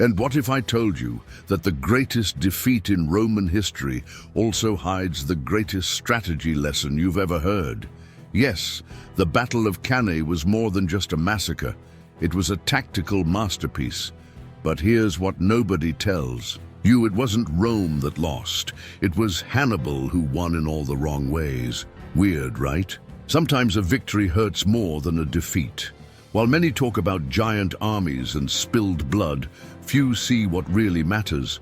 And what if I told you that the greatest defeat in Roman history also hides the greatest strategy lesson you've ever heard? Yes, the Battle of Cannae was more than just a massacre. It was a tactical masterpiece. But here's what nobody tells you: it wasn't Rome that lost. It was Hannibal who won in all the wrong ways. Weird, right? Sometimes a victory hurts more than a defeat. While many talk about giant armies and spilled blood, few see what really matters.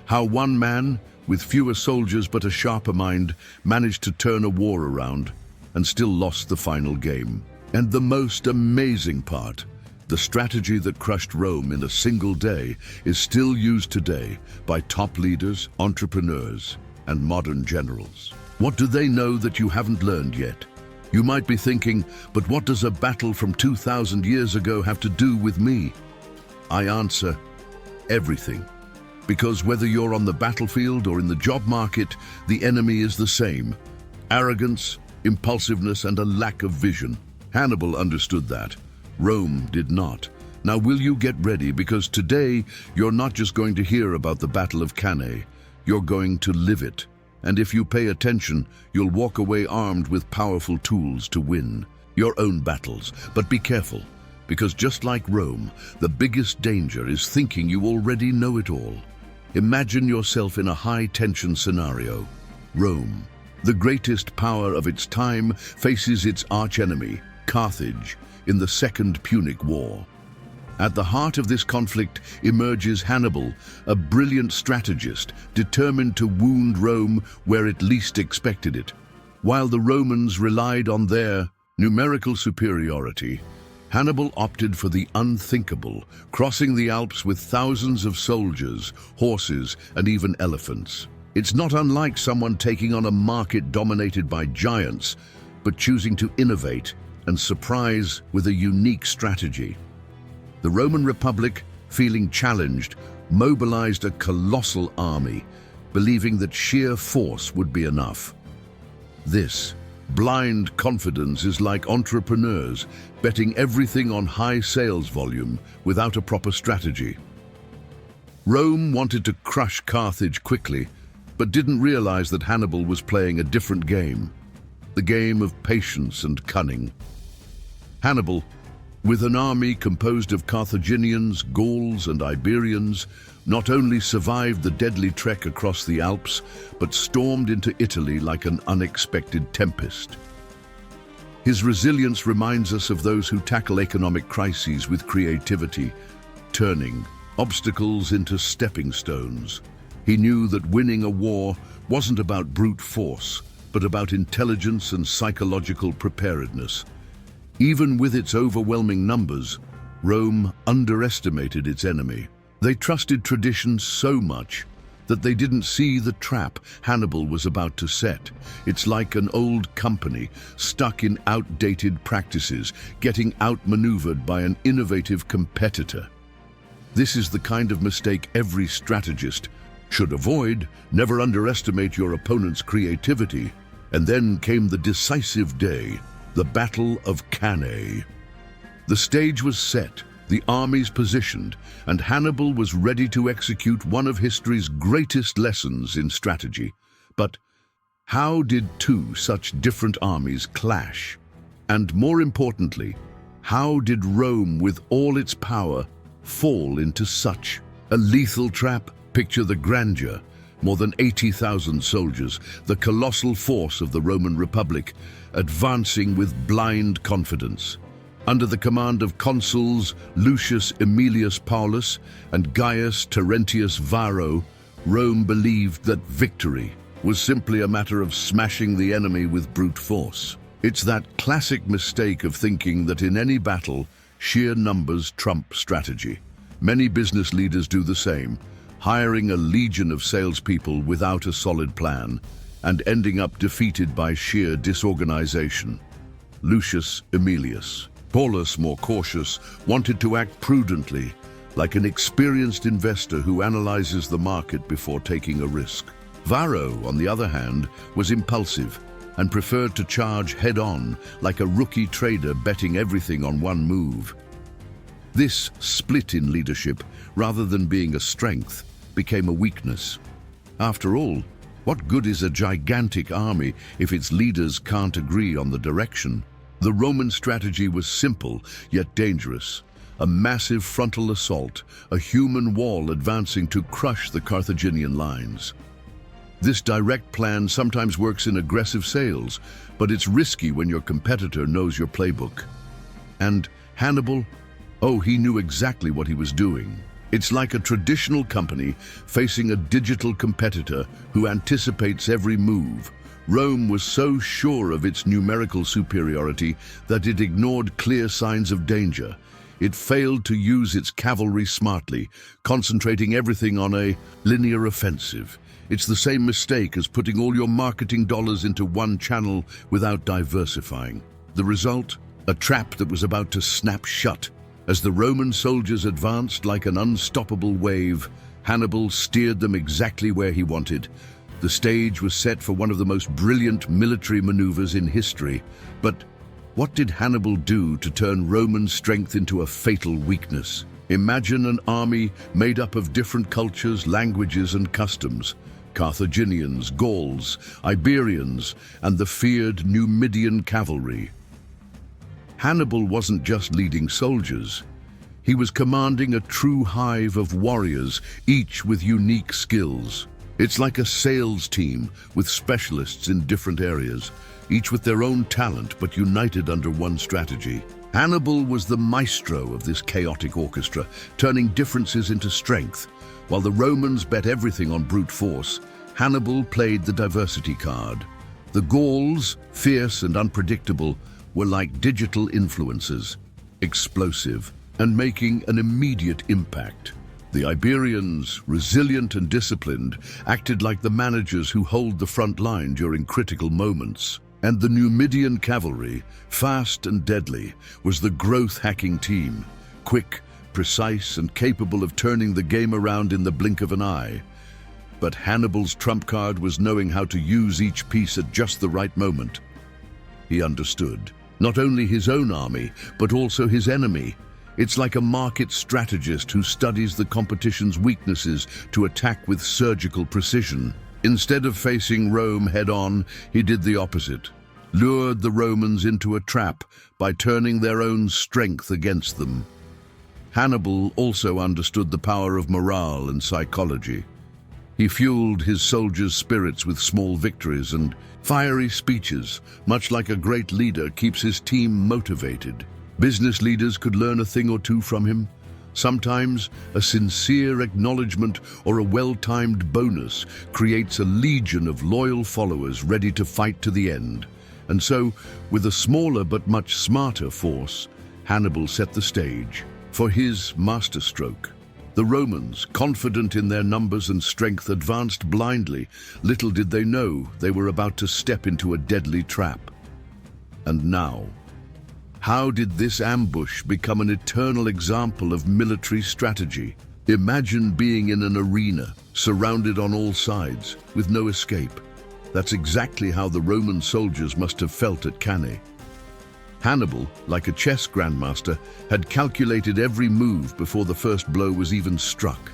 How one man, with fewer soldiers but a sharper mind, managed to turn a war around and still lost the final game. And the most amazing part, the strategy that crushed Rome in a single day is still used today by top leaders, entrepreneurs, and modern generals. What do they know that you haven't learned yet? You might be thinking, but what does a battle from 2,000 years ago have to do with me? I answer, everything. Because whether you're on the battlefield or in the job market, the enemy is the same: arrogance, impulsiveness, and a lack of vision. Hannibal understood that. Rome did not. Now will you get ready, because today you're not just going to hear about the Battle of Cannae, you're going to live it. And if you pay attention, you'll walk away armed with powerful tools to win your own battles. But be careful, because just like Rome, the biggest danger is thinking you already know it all. Imagine yourself in a high-tension scenario. Rome, the greatest power of its time, faces its archenemy, Carthage, in the Second Punic War. At the heart of this conflict emerges Hannibal, a brilliant strategist determined to wound Rome where it least expected it. While the Romans relied on their numerical superiority, Hannibal opted for the unthinkable, crossing the Alps with thousands of soldiers, horses, and even elephants. It's not unlike someone taking on a market dominated by giants, but choosing to innovate and surprise with a unique strategy. The Roman Republic, feeling challenged, mobilized a colossal army, believing that sheer force would be enough. This blind confidence is like entrepreneurs betting everything on high sales volume without a proper strategy. Rome wanted to crush Carthage quickly, but didn't realize that Hannibal was playing a different game, the game of patience and cunning. Hannibal, with an army composed of Carthaginians, Gauls, and Iberians, not only survived the deadly trek across the Alps, but stormed into Italy like an unexpected tempest. His resilience reminds us of those who tackle economic crises with creativity, turning obstacles into stepping stones. He knew that winning a war wasn't about brute force, but about intelligence and psychological preparedness. Even with its overwhelming numbers, Rome underestimated its enemy. They trusted tradition so much that they didn't see the trap Hannibal was about to set. It's like an old company stuck in outdated practices, getting outmaneuvered by an innovative competitor. This is the kind of mistake every strategist should avoid. Never underestimate your opponent's creativity. And then came the decisive day, the Battle of Cannae. The stage was set, the armies positioned, and Hannibal was ready to execute one of history's greatest lessons in strategy. But how did two such different armies clash? And more importantly, how did Rome, with all its power, fall into such a lethal trap? Picture the grandeur. More than 80,000 soldiers, the colossal force of the Roman Republic, advancing with blind confidence. Under the command of consuls Lucius Aemilius Paulus and Gaius Terentius Varro, Rome believed that victory was simply a matter of smashing the enemy with brute force. It's that classic mistake of thinking that in any battle, sheer numbers trump strategy. Many business leaders do the same, hiring a legion of salespeople without a solid plan, and ending up defeated by sheer disorganization. Lucius Aemilius Paulus, more cautious, wanted to act prudently, like an experienced investor who analyzes the market before taking a risk. Varro, on the other hand, was impulsive and preferred to charge head-on, like a rookie trader betting everything on one move. This split in leadership, rather than being a strength, became a weakness. After all, what good is a gigantic army if its leaders can't agree on the direction? The Roman strategy was simple, yet dangerous. A massive frontal assault, a human wall advancing to crush the Carthaginian lines. This direct plan sometimes works in aggressive sales, but it's risky when your competitor knows your playbook. And Hannibal? Oh, he knew exactly what he was doing. It's like a traditional company facing a digital competitor who anticipates every move. Rome was so sure of its numerical superiority that it ignored clear signs of danger. It failed to use its cavalry smartly, concentrating everything on a linear offensive. It's the same mistake as putting all your marketing dollars into one channel without diversifying. The result? A trap that was about to snap shut. As the Roman soldiers advanced like an unstoppable wave, Hannibal steered them exactly where he wanted. The stage was set for one of the most brilliant military maneuvers in history. But what did Hannibal do to turn Roman strength into a fatal weakness? Imagine an army made up of different cultures, languages, and customs. Carthaginians, Gauls, Iberians, and the feared Numidian cavalry. Hannibal wasn't just leading soldiers. He was commanding a true hive of warriors, each with unique skills. It's like a sales team with specialists in different areas, each with their own talent but united under one strategy. Hannibal was the maestro of this chaotic orchestra, turning differences into strength. While the Romans bet everything on brute force, Hannibal played the diversity card. The Gauls, fierce and unpredictable, were like digital influencers, explosive and making an immediate impact. The Iberians, resilient and disciplined, acted like the managers who hold the front line during critical moments. And the Numidian cavalry, fast and deadly, was the growth-hacking team, quick, precise, and capable of turning the game around in the blink of an eye. But Hannibal's trump card was knowing how to use each piece at just the right moment. He understood not only his own army, but also his enemy. It's like a market strategist who studies the competition's weaknesses to attack with surgical precision. Instead of facing Rome head-on, he did the opposite, lured the Romans into a trap by turning their own strength against them. Hannibal also understood the power of morale and psychology. He fueled his soldiers' spirits with small victories and fiery speeches, much like a great leader keeps his team motivated. Business leaders could learn a thing or two from him. Sometimes a sincere acknowledgement or a well-timed bonus creates a legion of loyal followers ready to fight to the end. And so, with a smaller but much smarter force, Hannibal set the stage for his masterstroke. The Romans, confident in their numbers and strength, advanced blindly. Little did they know they were about to step into a deadly trap. And now, how did this ambush become an eternal example of military strategy? Imagine being in an arena, surrounded on all sides, with no escape. That's exactly how the Roman soldiers must have felt at Cannae. Hannibal, like a chess grandmaster, had calculated every move before the first blow was even struck.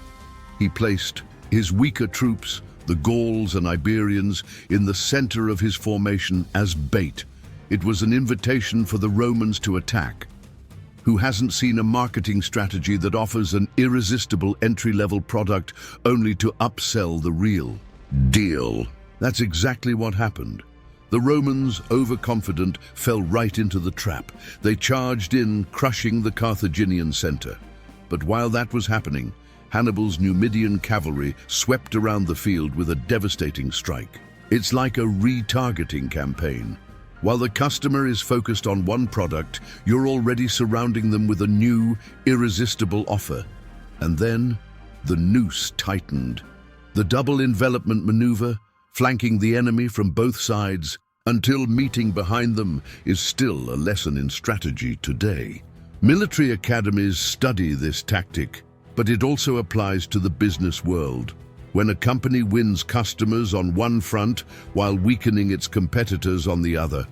He placed his weaker troops, the Gauls and Iberians, in the center of his formation as bait. It was an invitation for the Romans to attack. Who hasn't seen a marketing strategy that offers an irresistible entry-level product only to upsell the real deal? That's exactly what happened. The Romans, overconfident, fell right into the trap. They charged in, crushing the Carthaginian center. But while that was happening, Hannibal's Numidian cavalry swept around the field with a devastating strike. It's like a retargeting campaign. While the customer is focused on one product, you're already surrounding them with a new, irresistible offer. And then, the noose tightened. The double envelopment maneuver, flanking the enemy from both sides, until meeting behind them, is still a lesson in strategy today. Military academies study this tactic, but it also applies to the business world. When a company wins customers on one front while weakening its competitors on the other,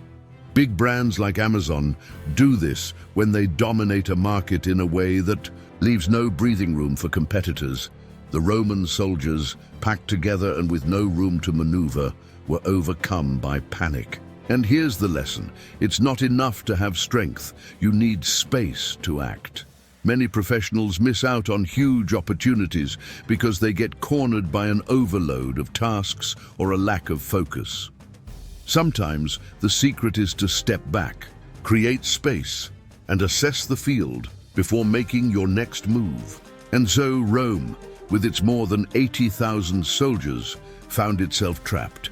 Big brands like Amazon do this when they dominate a market in a way that leaves no breathing room for competitors. The Roman soldiers, packed together and with no room to maneuver, were overcome by panic. And here's the lesson. It's not enough to have strength. You need space to act. Many professionals miss out on huge opportunities because they get cornered by an overload of tasks or a lack of focus. Sometimes the secret is to step back, create space, and assess the field before making your next move. And so Rome, with its more than 80,000 soldiers, found itself trapped.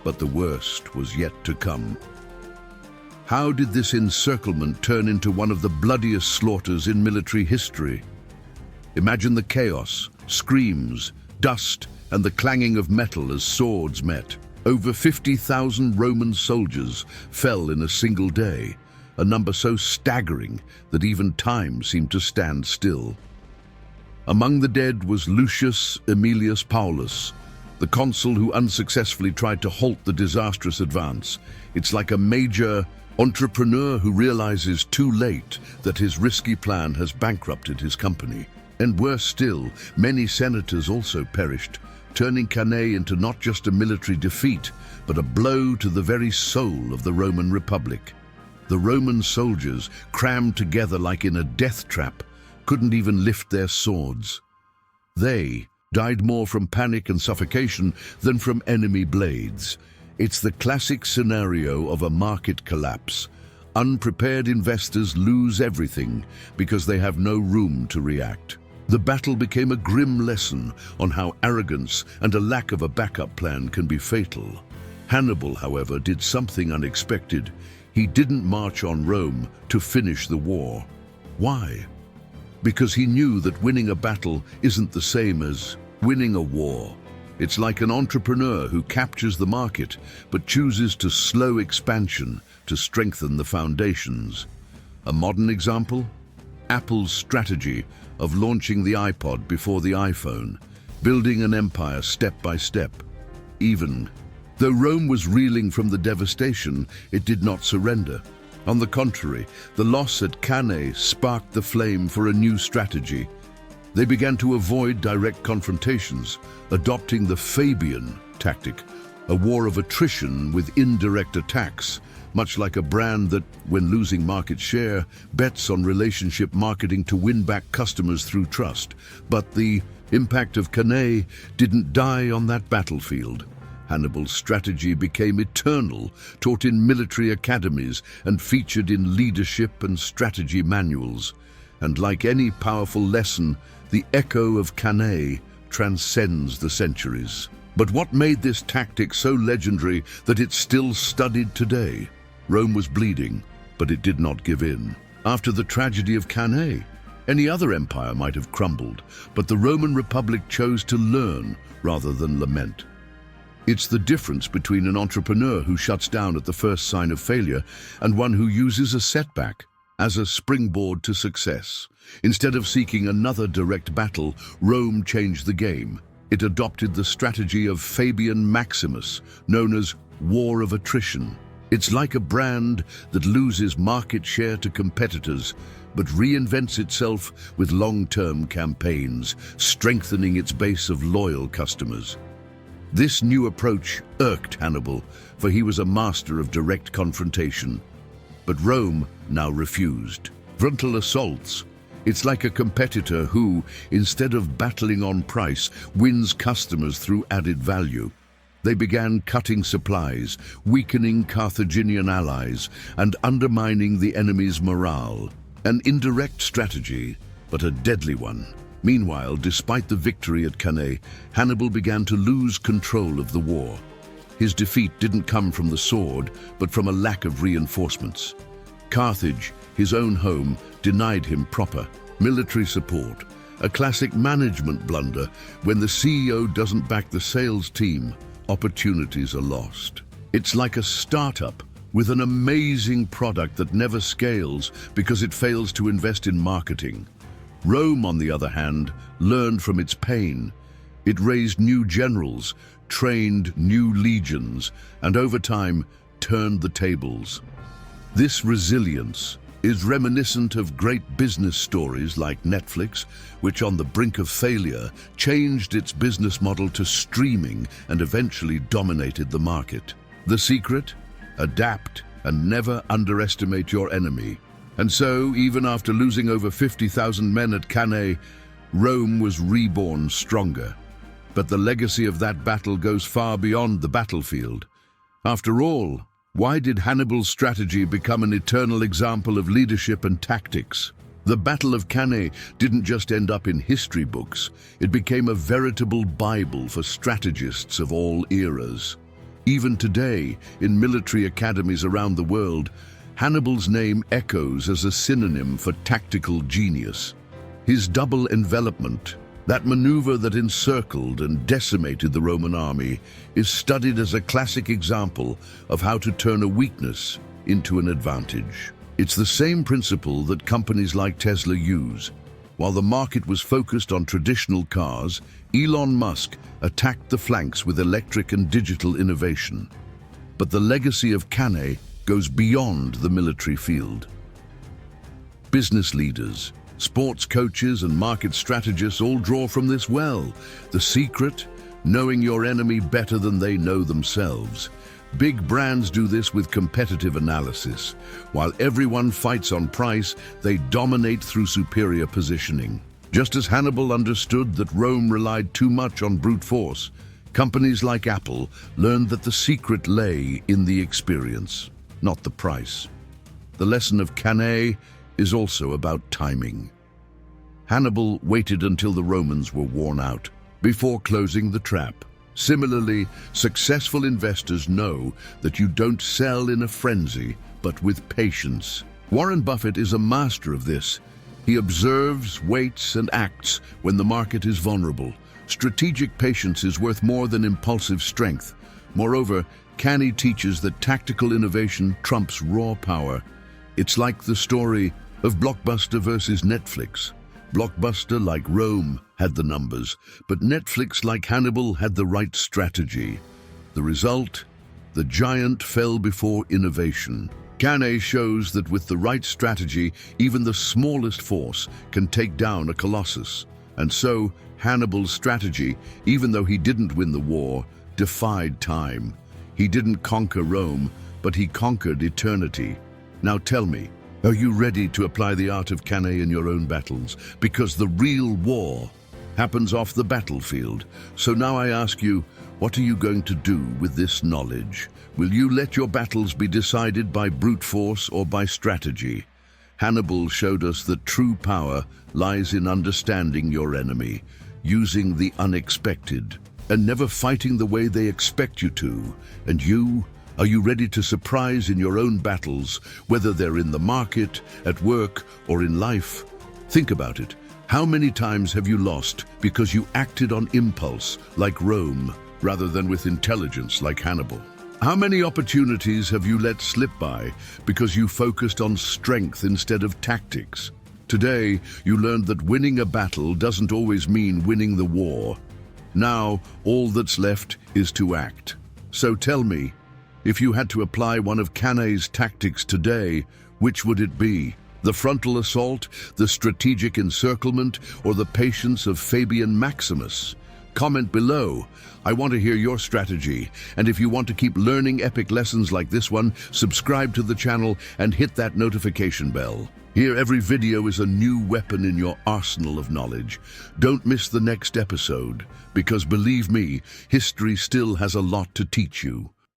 But the worst was yet to come. How did this encirclement turn into one of the bloodiest slaughters in military history? Imagine the chaos, screams, dust, and the clanging of metal as swords met. Over 50,000 Roman soldiers fell in a single day, a number so staggering that even time seemed to stand still. Among the dead was Lucius Aemilius Paulus, the consul who unsuccessfully tried to halt the disastrous advance. It's like a major entrepreneur who realizes too late that his risky plan has bankrupted his company. And worse still, many senators also perished, turning Cannae into not just a military defeat, but a blow to the very soul of the Roman Republic. The Roman soldiers, crammed together like in a death trap, couldn't even lift their swords. They died more from panic and suffocation than from enemy blades. It's the classic scenario of a market collapse. Unprepared investors lose everything because they have no room to react. The battle became a grim lesson on how arrogance and a lack of a backup plan can be fatal. Hannibal, however, did something unexpected. He didn't march on Rome to finish the war. Why? Because he knew that winning a battle isn't the same as winning a war. It's like an entrepreneur who captures the market but chooses to slow expansion to strengthen the foundations. A modern example? Apple's strategy of launching the iPod before the iPhone, building an empire step by step. Even though Rome was reeling from the devastation, it did not surrender. On the contrary, the loss at Cannae sparked the flame for a new strategy. They began to avoid direct confrontations, adopting the Fabian tactic, a war of attrition with indirect attacks, much like a brand that, when losing market share, bets on relationship marketing to win back customers through trust. But the impact of Cannae didn't die on that battlefield. Hannibal's strategy became eternal, taught in military academies and featured in leadership and strategy manuals. And like any powerful lesson, the echo of Cannae transcends the centuries. But what made this tactic so legendary that it's still studied today? Rome was bleeding, but it did not give in. After the tragedy of Cannae, any other empire might have crumbled, but the Roman Republic chose to learn rather than lament. It's the difference between an entrepreneur who shuts down at the first sign of failure and one who uses a setback as a springboard to success. Instead of seeking another direct battle, Rome changed the game. It adopted the strategy of Fabian Maximus, known as War of Attrition. It's like a brand that loses market share to competitors, but reinvents itself with long-term campaigns, strengthening its base of loyal customers. This new approach irked Hannibal, for he was a master of direct confrontation. But Rome now refused. Frontal assaults. It's like a competitor who, instead of battling on price, wins customers through added value. They began cutting supplies, weakening Carthaginian allies, and undermining the enemy's morale. An indirect strategy, but a deadly one. Meanwhile, despite the victory at Cannae, Hannibal began to lose control of the war. His defeat didn't come from the sword, but from a lack of reinforcements. Carthage, his own home, denied him proper military support, a classic management blunder. When the CEO doesn't back the sales team, opportunities are lost. It's like a startup with an amazing product that never scales because it fails to invest in marketing. Rome, on the other hand, learned from its pain. It raised new generals, trained new legions, and over time turned the tables. This resilience is reminiscent of great business stories like Netflix, which on the brink of failure changed its business model to streaming and eventually dominated the market. The secret? Adapt and never underestimate your enemy. And so, even after losing over 50,000 men at Cannae, Rome was reborn stronger. But the legacy of that battle goes far beyond the battlefield. After all, why did Hannibal's strategy become an eternal example of leadership and tactics? The Battle of Cannae didn't just end up in history books. It became a veritable Bible for strategists of all eras. Even today, in military academies around the world, Hannibal's name echoes as a synonym for tactical genius. His double envelopment, that maneuver that encircled and decimated the Roman army, is studied as a classic example of how to turn a weakness into an advantage. It's the same principle that companies like Tesla use. While the market was focused on traditional cars, Elon Musk attacked the flanks with electric and digital innovation. But the legacy of Cannae goes beyond the military field. Business leaders, sports coaches and market strategists all draw from this well. The secret? Knowing your enemy better than they know themselves. Big brands do this with competitive analysis. While everyone fights on price, they dominate through superior positioning. Just as Hannibal understood that Rome relied too much on brute force, companies like Apple learned that the secret lay in the experience, not the price. The lesson of Cannae is also about timing. Hannibal waited until the Romans were worn out before closing the trap. Similarly, successful investors know that you don't sell in a frenzy, but with patience. Warren Buffett is a master of this. He observes, waits, and acts when the market is vulnerable. Strategic patience is worth more than impulsive strength. Moreover, Cannae teaches that tactical innovation trumps raw power. It's like the story of Blockbuster versus Netflix. Blockbuster, like Rome, had the numbers, but Netflix, like Hannibal, had the right strategy. The result? The giant fell before innovation. Cannae shows that with the right strategy, even the smallest force can take down a colossus. And so, Hannibal's strategy, even though he didn't win the war, defied time. He didn't conquer Rome, but he conquered eternity. Now tell me, are you ready to apply the art of Cannae in your own battles? Because the real war happens off the battlefield. So now I ask you, what are you going to do with this knowledge? Will you let your battles be decided by brute force or by strategy? Hannibal showed us that true power lies in understanding your enemy, using the unexpected, and never fighting the way they expect you to. And you? Are you ready to surprise in your own battles, whether they're in the market, at work, or in life? Think about it. How many times have you lost because you acted on impulse, like Rome, rather than with intelligence, like Hannibal? How many opportunities have you let slip by because you focused on strength instead of tactics? Today, you learned that winning a battle doesn't always mean winning the war. Now, all that's left is to act. So tell me, if you had to apply one of Cannae's tactics today, which would it be? The frontal assault, the strategic encirclement, or the patience of Fabian Maximus? Comment below. I want to hear your strategy. And if you want to keep learning epic lessons like this one, subscribe to the channel and hit that notification bell. Here, every video is a new weapon in your arsenal of knowledge. Don't miss the next episode, because believe me, history still has a lot to teach you.